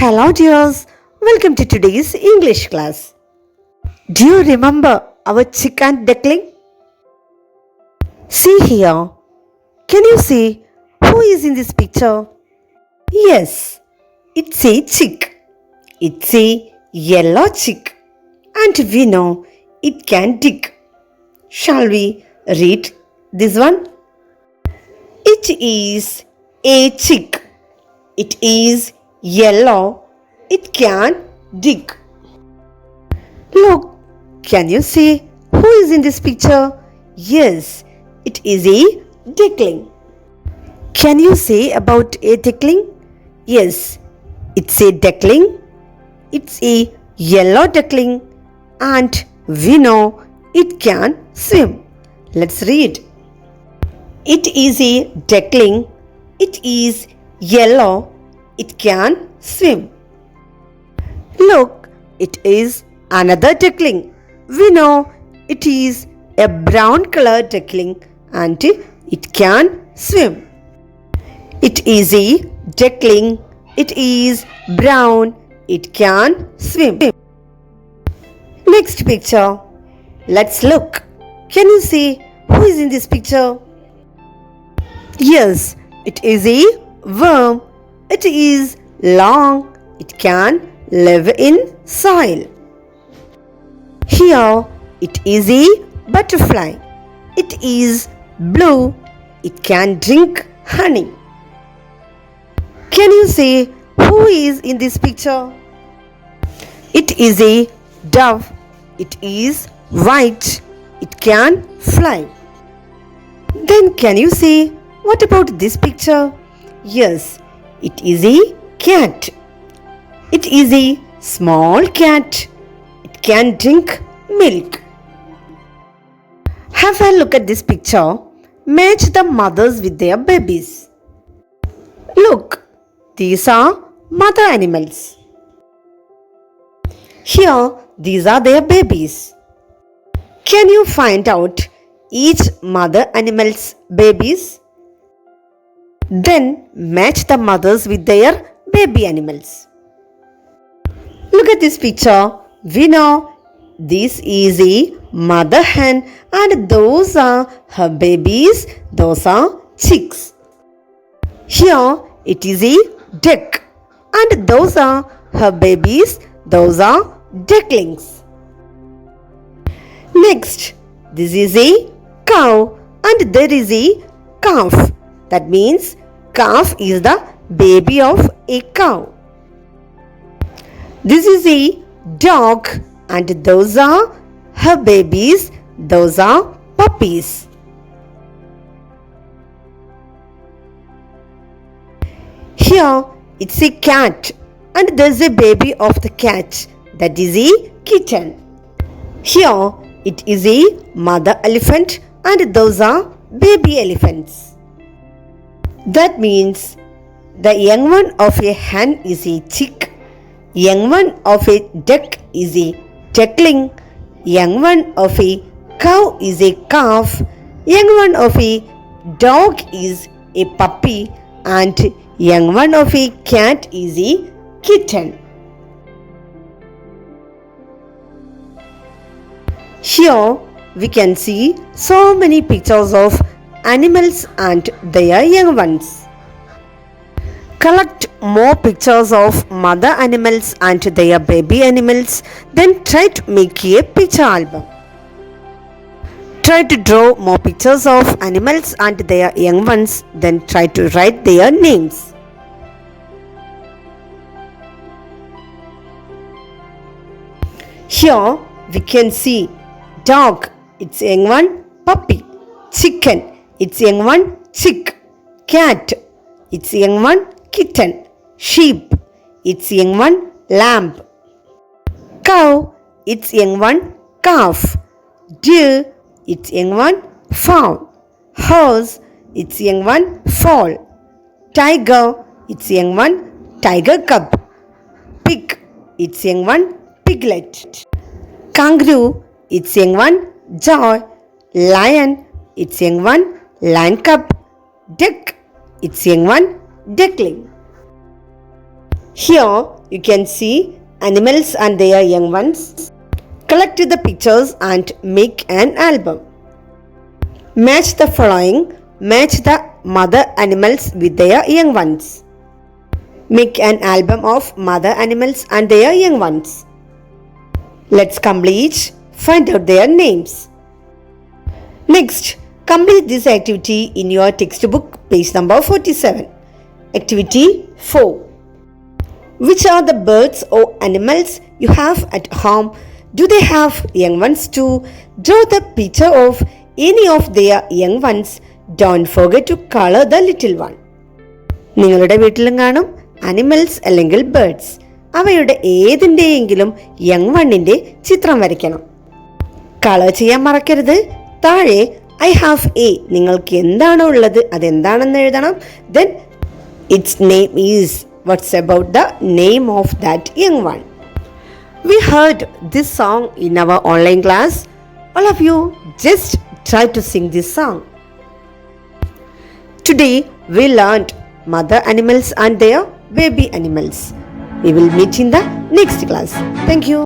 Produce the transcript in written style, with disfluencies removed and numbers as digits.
Hello dears, welcome to today's English class. Do you remember our chick and duckling? See here. Can you see who is in this picture? Yes, it's a chick. It's a yellow chick. And we know it can dig. Shall we read this one? It is a chick. It is yellow. It can dig. Look, can you see who is in this picture? Yes, it is a duckling. Can you say about a duckling? Yes, it's a duckling. It's a yellow duckling and we know it can swim. Let's read. It is a duckling. It is yellow. It can swim. Look, it is another duckling. We know it is a brown colored duckling and it can swim. It is a duckling. It is brown. It can swim. Next picture. Let's look. Can you see who is in this picture? Yes, it is a worm. It is long. It can live in soil. Here it is a butterfly. It is blue. It can drink honey. Can you see who is in this picture? It is a dove. It is white. It can fly. Then can you see what about this picture? Yes, it is a cat. It is a small cat. It can drink milk. Have a look at this picture. Match the mothers with their babies. Look, these are mother animals. Here, these are their babies. Can you find out each mother animal's babies? Then match the mothers with their baby animals. Look at this picture. We know this is a mother hen and those are her babies. Those are chicks. Here it is a duck and those are her babies. Those are ducklings. Next, this is a cow and there is a calf. That means calf is the baby of a cow. This is a dog and those are her babies. Those are puppies. Here it's a cat and there's a baby of the cat. That is a kitten. Here it is a mother elephant and those are baby elephants. That means the young one of a hen is a chick. Young one of a duck is a duckling. Young one of a cow is a calf. Young one of a dog is a puppy. And young one of a cat is a kitten. Here we can see so many pictures of animals and their young ones. Collect more pictures of mother animals and their baby animals, then try to make a picture album. Try to draw more pictures of animals and their young ones, then try to write their names. Here we can see dog, its young one puppy, chicken, its young one chick, cat, its young one kitten, sheep, its young one lamb, cow, its young one calf, deer, its young one fawn, horse, its young one foal, tiger, its young one tiger cub, pig, its young one piglet, kangaroo, its young one joy, lion, its young one lion cub, duck, its young one duckling. Here you can see animals and their young ones. Collect the pictures and make an album. Match the following. Match the mother animals with their young ones. Make an album of mother animals and their young ones. Let's complete. Find out their names. Next, complete this activity in your textbook, page number 47. Activity 4. Which are the birds or animals you have at home? Do they have young ones too? Draw the picture of any of their young ones. Don't forget to color the little one. നിങ്ങളുടെ വീട്ടിലും കാണും animals അല്ലെങ്കിൽ birds. അവയുടെ ഏതിൻ്റെയെങ്കിലും young വണ്ണിൻ്റെ ചിത്രം വരയ്ക്കണം. Colour ചെയ്യാൻ മറക്കരുത്. താഴെ ഐ ഹാവ് എ, നിങ്ങൾക്ക് എന്താണോ ഉള്ളത് അതെന്താണെന്ന് എഴുതണം. Then its name is, what's about the name of that young one. We heard this song in our online class. All of you just try to sing this song. Today we learned mother animals and their baby animals. We will meet in the next class. Thank you.